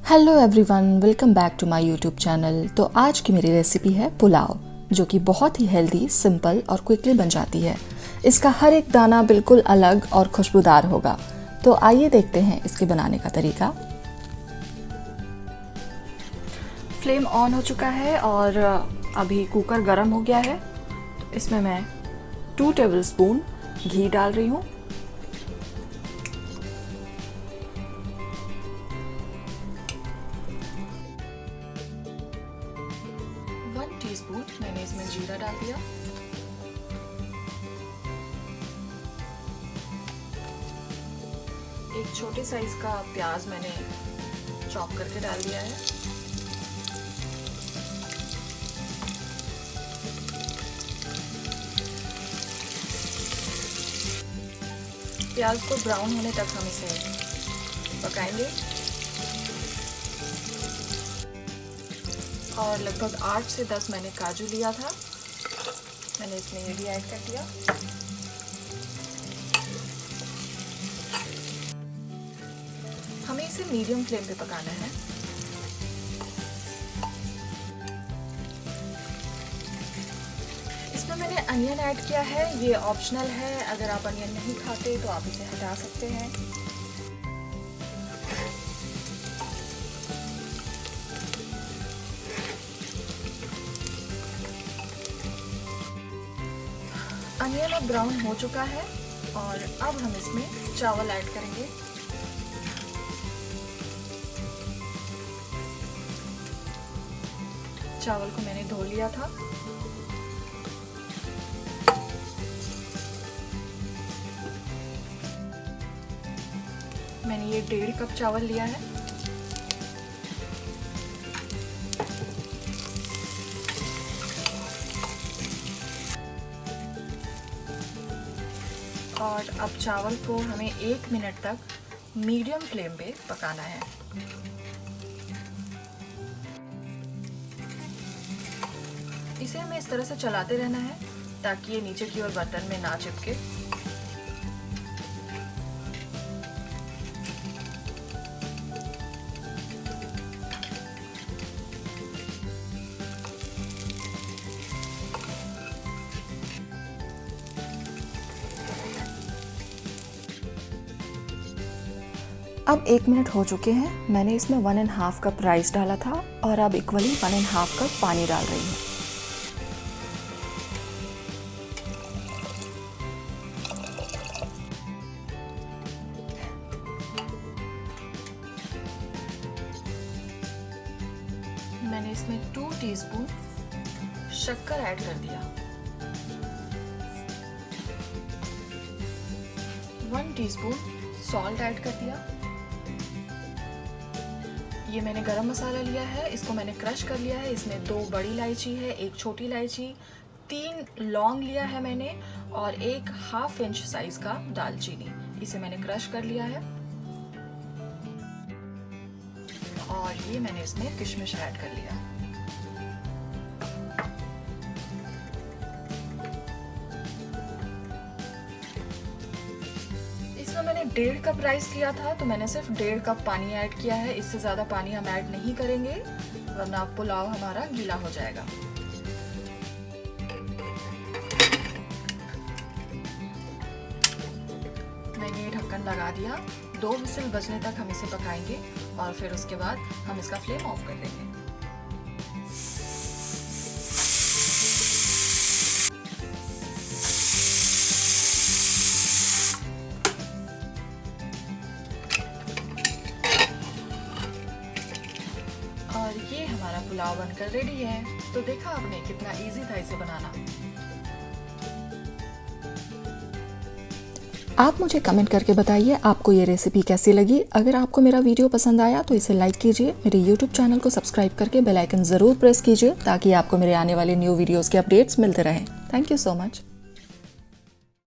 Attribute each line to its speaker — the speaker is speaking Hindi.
Speaker 1: Hello everyone, welcome back to my YouTube channel. तो आज की मेरी रेसिपी है पुलाव, जो कि बहुत ही हेल्दी, सिंपल और क्विकली बन जाती है। इसका हर एक दाना बिल्कुल अलग और खुशबूदार होगा। तो आइए देखते हैं इसके बनाने का तरीका। फ्लेम ऑन हो चुका है और अभी कुकर गर्म हो गया है। तो इसमें मैं 2 टेबलस्पून घी डाल रही हूँ। टीस्पून मैंने इसमें जीरा डाल दिया। एक छोटे साइज का प्याज मैंने चॉप करके डाल दिया है। प्याज को ब्राउन होने तक हम इसे पकाएंगे और लगभग 8 से 10 मैंने काजू लिया था, मैंने इसमें ये भी ऐड कर दिया। हमें इसे मीडियम फ्लेम पे पकाना है। इसमें मैंने अनियन ऐड किया है, ये ऑप्शनल है। अगर आप अनियन नहीं खाते तो आप इसे हटा सकते हैं। अनियन अब ब्राउन हो चुका है और अब हम इसमें चावल ऐड करेंगे। चावल को मैंने धो लिया था। मैंने ये 1.5 कप चावल लिया है। और अब चावल को हमें 1 मिनट तक मीडियम फ्लेम पे पकाना है। इसे हमें इस तरह से चलाते रहना है ताकि ये नीचे की ओर बर्तन में ना चिपके। अब 1 मिनट हो चुके हैं। मैंने इसमें 1.5 कप राइस डाला था और अब इक्वली 1.5 कप पानी डाल रही हूँ। मैंने इसमें 2 टीस्पून शक्कर ऐड कर दिया, 1 टीस्पून सॉल्ट ऐड कर दिया। ये मैंने गरम मसाला लिया है, इसको मैंने क्रश कर लिया है। इसमें 2 बड़ी इलायची है, 1 छोटी इलायची, 3 लौंग लिया है मैंने और 1 हाफ इंच साइज का दालचीनी, इसे मैंने क्रश कर लिया है। और ये मैंने इसमें किशमिश ऐड कर लिया। मैंने 1.5 कप राइस लिया था, तो मैंने सिर्फ 1.5 कप पानी ऐड किया है। इससे ज़्यादा पानी हम ऐड नहीं करेंगे वरना पुलाव हमारा गीला हो जाएगा। मैंने ये ढक्कन लगा दिया। 2 विसिल बजने तक हम इसे पकाएंगे और फिर उसके बाद हम इसका फ्लेम ऑफ कर देंगे। और ये हमारा पुलाव बनकर रेडी है। तो देखा आपने कितना इजी था इसे बनाना। आप मुझे कमेंट करके बताइए आपको ये रेसिपी कैसी लगी। अगर आपको मेरा वीडियो पसंद आया तो इसे लाइक कीजिए, मेरे YouTube चैनल को सब्सक्राइब करके बेल आइकन ज़रूर प्रेस कीजिए ताकि आपको मेरे आने वाले न्यू वीडियोज़ के अपडेट्स मिलते रहें। Thank you so much.